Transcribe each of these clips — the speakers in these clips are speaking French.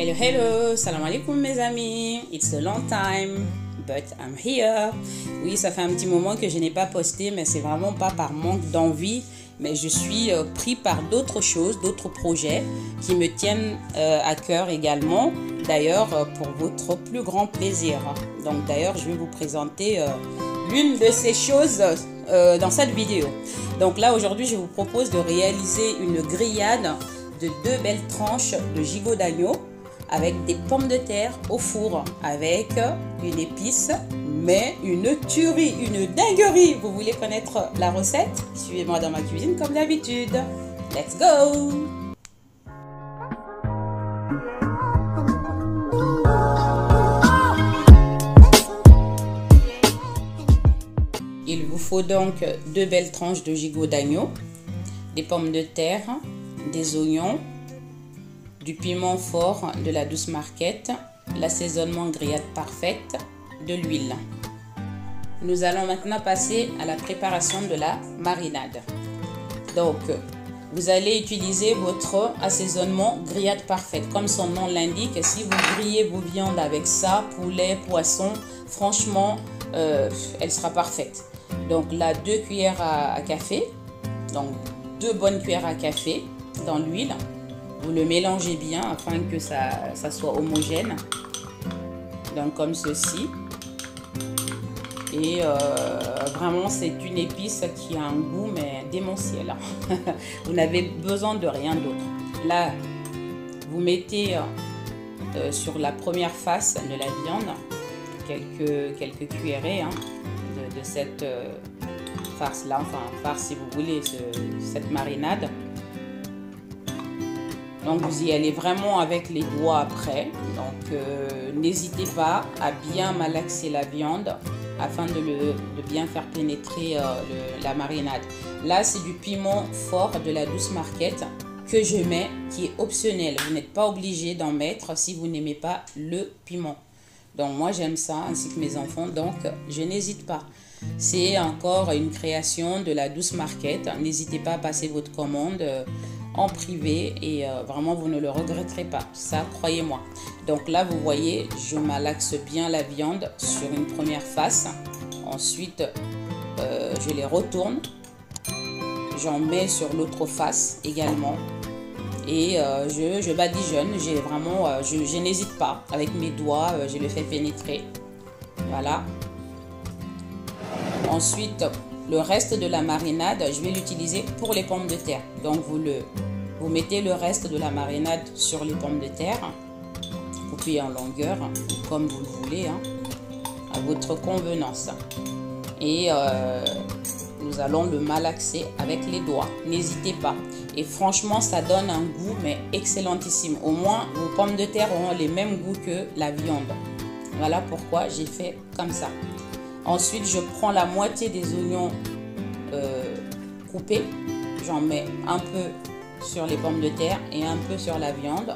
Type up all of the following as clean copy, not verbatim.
Hello, hello, salam alaikum mes amis. It's a long time, but I'm here. Oui, ça fait un petit moment que je n'ai pas posté, mais c'est vraiment pas par manque d'envie, mais je suis pris par d'autres choses, d'autres projets qui me tiennent à cœur également. D'ailleurs, pour votre plus grand plaisir. Donc d'ailleurs, je vais vous présenter l'une de ces choses dans cette vidéo. Donc là, aujourd'hui, je vous propose de réaliser une grillade de 2 belles tranches de gigot d'agneau avec des pommes de terre au four, avec une épice, mais une tuerie, une dinguerie. Vous voulez connaître la recette? Suivez-moi dans ma cuisine comme d'habitude. Let's go! Il vous faut donc 2 belles tranches de gigot d'agneau, des pommes de terre, des oignons, du piment fort de la Douce Marquette, l'assaisonnement grillade parfaite, de l'huile. Nous allons maintenant passer à la préparation de la marinade. Donc, vous allez utiliser votre assaisonnement grillade parfaite. Comme son nom l'indique, si vous grillez vos viandes avec ça, poulet, poisson, franchement, elle sera parfaite. Donc là, 2 cuillères à café, donc 2 bonnes cuillères à café dans l'huile. Vous le mélangez bien afin que ça soit homogène. Donc comme ceci. Et vraiment, c'est une épice qui a un goût mais démentiel. Vous n'avez besoin de rien d'autre. Là, vous mettez sur la première face de la viande quelques cuillerées de cette farce-là. Enfin, farce si vous voulez, cette marinade. Donc vous y allez vraiment avec les doigts après. Donc n'hésitez pas à bien malaxer la viande afin de bien faire pénétrer la marinade. Là, c'est du piment fort de la Douce Marquette que je mets, qui est optionnel. Vous n'êtes pas obligé d'en mettre si vous n'aimez pas le piment. Donc moi j'aime ça, ainsi que mes enfants, donc je n'hésite pas. C'est encore une création de la Douce Marquette. N'hésitez pas à passer votre commande en privé et vraiment vous ne le regretterez pas, ça croyez-moi. Donc là vous voyez, je malaxe bien la viande sur une première face, ensuite je les retourne, j'en mets sur l'autre face également et je badigeonne, je n'hésite pas, avec mes doigts je le fais pénétrer, voilà. Ensuite le reste de la marinade, je vais l'utiliser pour les pommes de terre. Donc vous mettez le reste de la marinade sur les pommes de terre, coupées en longueur, comme vous le voulez, à votre convenance. Et nous allons le malaxer avec les doigts. N'hésitez pas. Et franchement, ça donne un goût mais excellentissime. Au moins, vos pommes de terre auront les mêmes goûts que la viande. Voilà pourquoi j'ai fait comme ça. Ensuite, je prends la moitié des oignons coupés. J'en mets un peu sur les pommes de terre et un peu sur la viande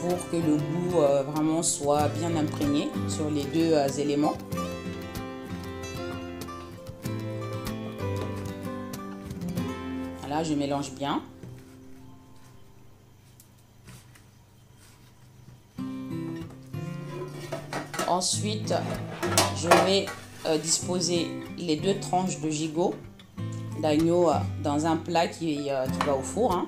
pour que le goût vraiment soit bien imprégné sur les deux éléments. Voilà, je mélange bien. Ensuite, je vais disposer les 2 tranches de gigot d'agneau dans un plat qui va au four.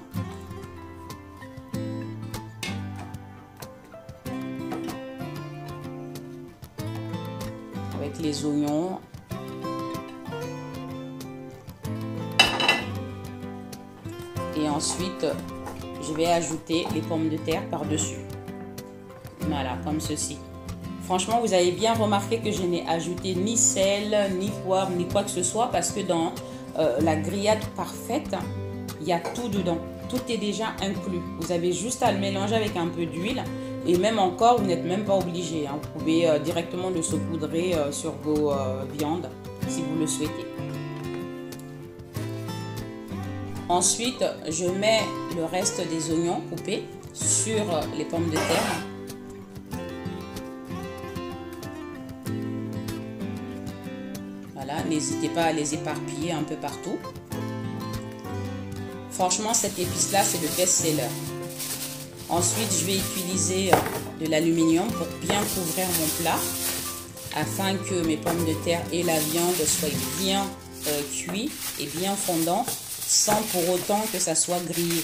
Avec les oignons. Et ensuite, je vais ajouter les pommes de terre par-dessus. Voilà, comme ceci. Franchement, vous avez bien remarqué que je n'ai ajouté ni sel, ni poivre, ni quoi que ce soit parce que dans la grillade parfaite, il y a tout dedans. Tout est déjà inclus. Vous avez juste à le mélanger avec un peu d'huile et même encore, vous n'êtes même pas obligé. Vous pouvez directement le saupoudrer sur vos viandes si vous le souhaitez. Ensuite, je mets le reste des oignons coupés sur les pommes de terre. Voilà, n'hésitez pas à les éparpiller un peu partout. Franchement, cette épice-là, c'est le best-seller. Ensuite, je vais utiliser de l'aluminium pour bien couvrir mon plat afin que mes pommes de terre et la viande soient bien cuits et bien fondants sans pour autant que ça soit grillé.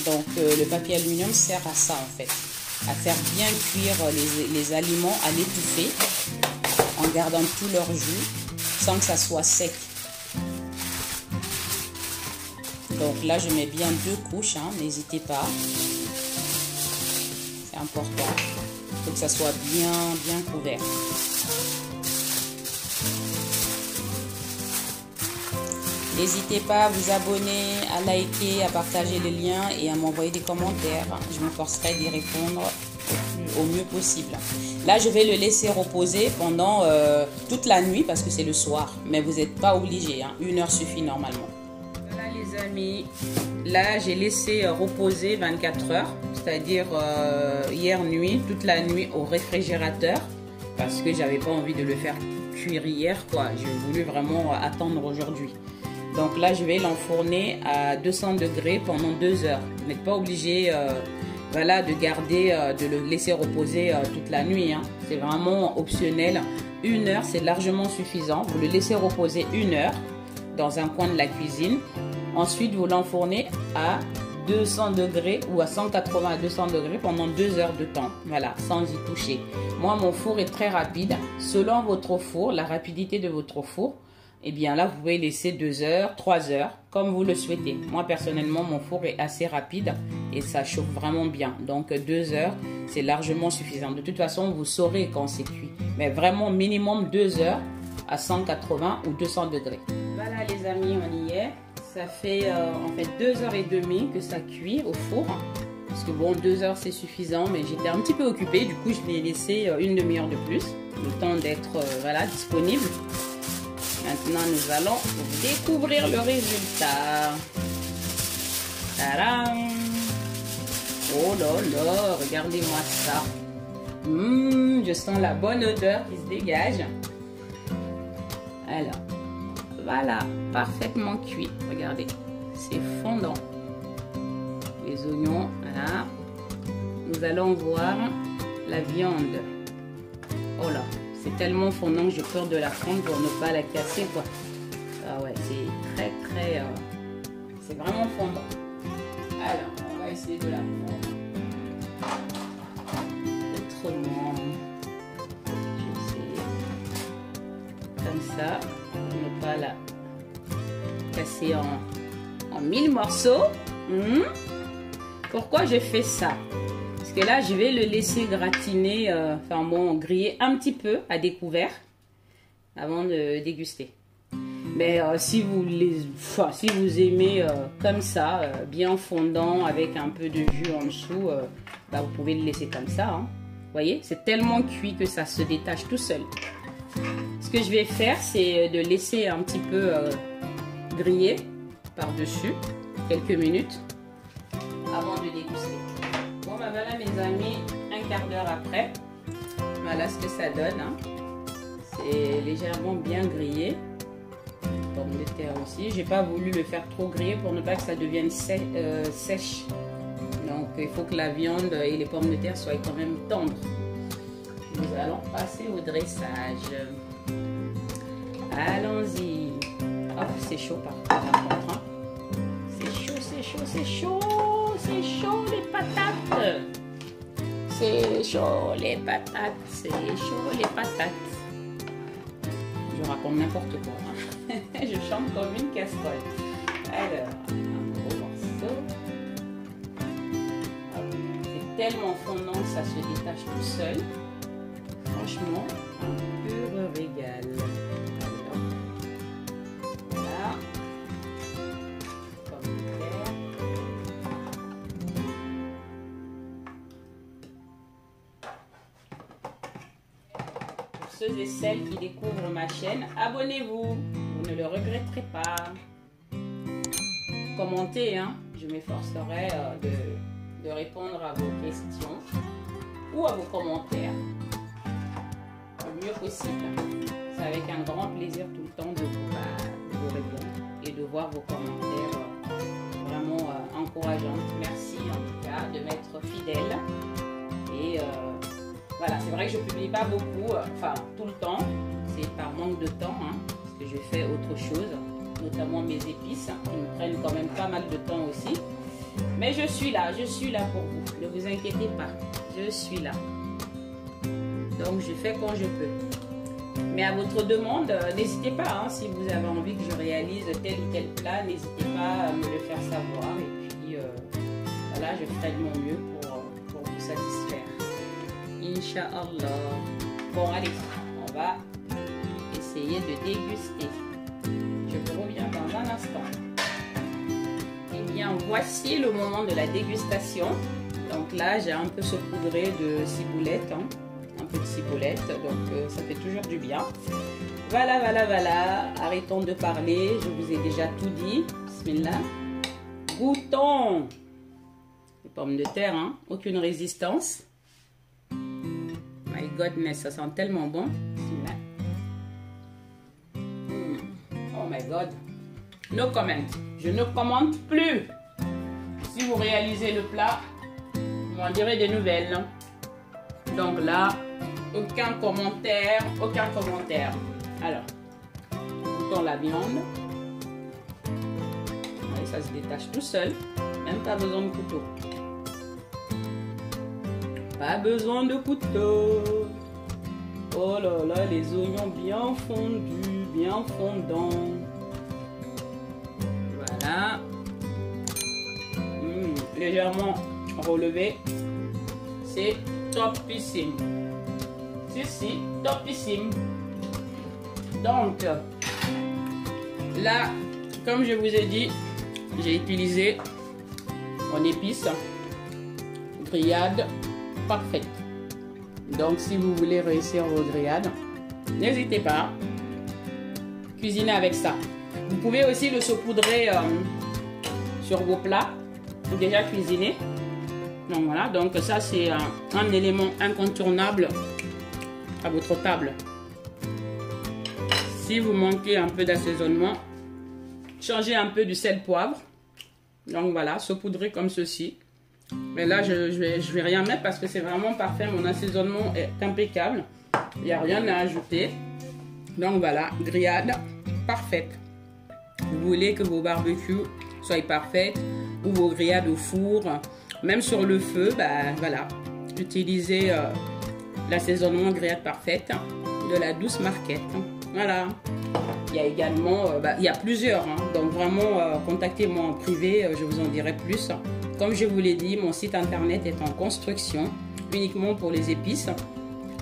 Donc, le papier aluminium sert à ça en fait, à faire bien cuire les aliments, à l'étouffer en gardant tout leur jus sans que ça soit sec. Donc là, je mets bien 2 couches, hein, n'hésitez pas. C'est important. Il faut que ça soit bien couvert. N'hésitez pas à vous abonner, à liker, à partager les liens et à m'envoyer des commentaires. Je m'efforcerai d'y répondre au mieux possible. Là, je vais le laisser reposer pendant toute la nuit parce que c'est le soir. Mais vous n'êtes pas obligé, hein. 1 heure suffit normalement. Voilà les amis. Là, j'ai laissé reposer 24 heures. C'est-à-dire hier nuit, toute la nuit au réfrigérateur. Parce que j'avais pas envie de le faire cuire hier, quoi. J'ai voulu vraiment attendre aujourd'hui. Donc là, je vais l'enfourner à 200 degrés pendant 2 heures. Vous n'êtes pas obligé voilà, de garder, de le laisser reposer toute la nuit. Hein. C'est vraiment optionnel. 1 heure, c'est largement suffisant. Vous le laissez reposer 1 heure dans un coin de la cuisine. Ensuite, vous l'enfournez à 200 degrés ou à 180 à 200 degrés pendant 2 heures de temps. Voilà, sans y toucher. Moi, mon four est très rapide. Selon votre four, la rapidité de votre four, eh bien là, vous pouvez laisser 2 heures, 3 heures, comme vous le souhaitez. Moi, personnellement, mon four est assez rapide et ça chauffe vraiment bien. Donc, 2 heures, c'est largement suffisant. De toute façon, vous saurez quand c'est cuit. Mais vraiment, minimum 2 heures à 180 ou 200 degrés. Voilà, les amis, on y est. Ça fait en fait 2h30 que ça cuit au four. Parce que bon, 2 heures, c'est suffisant. Mais j'étais un petit peu occupée. Du coup, je l'ai laissé 1 demi-heure de plus. Le temps d'être voilà, disponible. Maintenant, nous allons découvrir le résultat. Tadam! Oh là là, regardez-moi ça. Je sens la bonne odeur qui se dégage. Alors, voilà, parfaitement cuit. Regardez, c'est fondant. Les oignons, voilà. Nous allons voir la viande. Oh là! C'est tellement fondant que j'ai peur de la prendre pour ne pas la casser, quoi. Ah ouais, c'est très... c'est vraiment fondant. Alors, on va essayer de la prendre. Autrement. Je vais essayer. Comme ça, pour ne pas la casser en 1000 morceaux. Pourquoi je fais ça? Parce que là, je vais le laisser gratiner, enfin bon, griller un petit peu à découvert avant de déguster. Mais si vous aimez comme ça, bien fondant avec un peu de jus en dessous, bah, vous pouvez le laisser comme ça. Hein. Vous voyez, c'est tellement cuit que ça se détache tout seul. Ce que je vais faire, c'est de laisser un petit peu griller par-dessus quelques minutes avant de déguster. Bon ben voilà mes amis, un quart d'heure après, voilà ce que ça donne. Hein. C'est légèrement bien grillé. Pommes de terre aussi. J'ai pas voulu le faire trop griller pour ne pas que ça devienne sèche. Donc il faut que la viande et les pommes de terre soient quand même tendres. Nous allons passer au dressage. Allons-y. Oh, c'est chaud par contre. Hein. C'est chaud, c'est chaud, c'est chaud. C'est chaud les patates. C'est chaud les patates. C'est chaud les patates. Je raconte n'importe quoi. Hein. Je chante comme une casserole. Alors, un gros morceau. C'est tellement fondant que ça se détache tout seul. Franchement, un pur régal. Alors, voilà. Ceux et celles qui découvrent ma chaîne, abonnez-vous, vous ne le regretterez pas. Commentez, hein, je m'efforcerai de répondre à vos questions ou à vos commentaires le mieux possible. C'est avec un grand plaisir tout le temps de vous répondre et de voir vos commentaires vraiment vraiment encourageante. Merci en tout cas de m'être fidèle. Et voilà, c'est vrai que je ne publie pas beaucoup, enfin tout le temps. C'est par manque de temps, hein, parce que je fais autre chose, notamment mes épices, qui me prennent quand même pas mal de temps aussi. Mais je suis là pour vous. Ne vous inquiétez pas, je suis là. Donc je fais quand je peux. Mais à votre demande, n'hésitez pas, hein, si vous avez envie que je réalise tel ou tel plat, n'hésitez pas à me le faire savoir. Et puis voilà, je ferai de mon mieux pour vous satisfaire. Inch'Allah. Bon, allez, on va essayer de déguster. Je vous reviens dans un instant. Eh bien, voici le moment de la dégustation. Donc là, j'ai un peu saupoudré de ciboulette, hein, un peu de ciboulette, donc ça fait toujours du bien. Voilà, voilà, voilà. Arrêtons de parler, je vous ai déjà tout dit. Bismillah. Goûtons. Les pommes de terre, hein, aucune résistance. My goodness, ça sent tellement bon. Oh my god. No comment. Je ne commente plus. Si vous réalisez le plat, vous m'en direz des nouvelles. Donc là, aucun commentaire, aucun commentaire. Alors, goûtons la viande. Oui, ça se détache tout seul. Même pas besoin de couteau. Pas besoin de couteau. Oh là là, les oignons bien fondus, bien fondants. Voilà. Légèrement relevé. C'est topissime. Si, topissime. Donc, là, comme je vous ai dit, j'ai utilisé mon épice grillade parfaite. Donc, si vous voulez réussir vos grillades, n'hésitez pas. Cuisinez avec ça. Vous pouvez aussi le saupoudrer sur vos plats déjà cuisinés. Donc voilà, donc ça c'est un élément incontournable à votre table. Si vous manquez un peu d'assaisonnement, changez un peu du sel poivre. Donc voilà, saupoudrez comme ceci. Mais là, je vais rien mettre parce que c'est vraiment parfait. Mon assaisonnement est impeccable. Il n'y a rien à ajouter. Donc voilà, grillade parfaite. Vous voulez que vos barbecues soient parfaites ou vos grillades au four, même sur le feu, bah voilà. Utilisez l'assaisonnement grillade parfaite de la Douce Marquette. Voilà. Il y a également, il y a plusieurs. Hein. Donc vraiment, contactez-moi en privé, je vous en dirai plus. Comme je vous l'ai dit, mon site internet est en construction, uniquement pour les épices.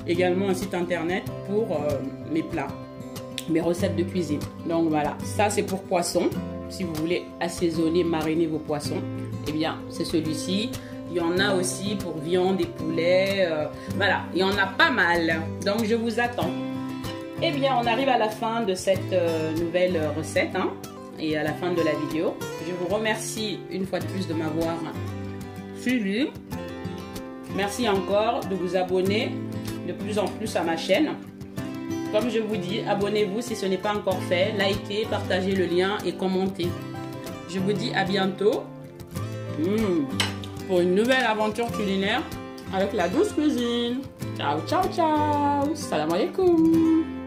Également un site internet pour mes plats, mes recettes de cuisine. Donc voilà, ça c'est pour poisson. Si vous voulez assaisonner, mariner vos poissons, eh bien c'est celui-ci. Il y en a aussi pour viande et poulet. Voilà, il y en a pas mal. Donc je vous attends. Eh bien, on arrive à la fin de cette nouvelle recette, hein, et à la fin de la vidéo. Je vous remercie une fois de plus de m'avoir suivi. Merci encore de vous abonner de plus en plus à ma chaîne. Comme je vous dis, abonnez-vous si ce n'est pas encore fait. Likez, partagez le lien et commentez. Je vous dis à bientôt pour une nouvelle aventure culinaire avec la Douce Cuisine. Ciao, ciao, ciao. Salam alaikum.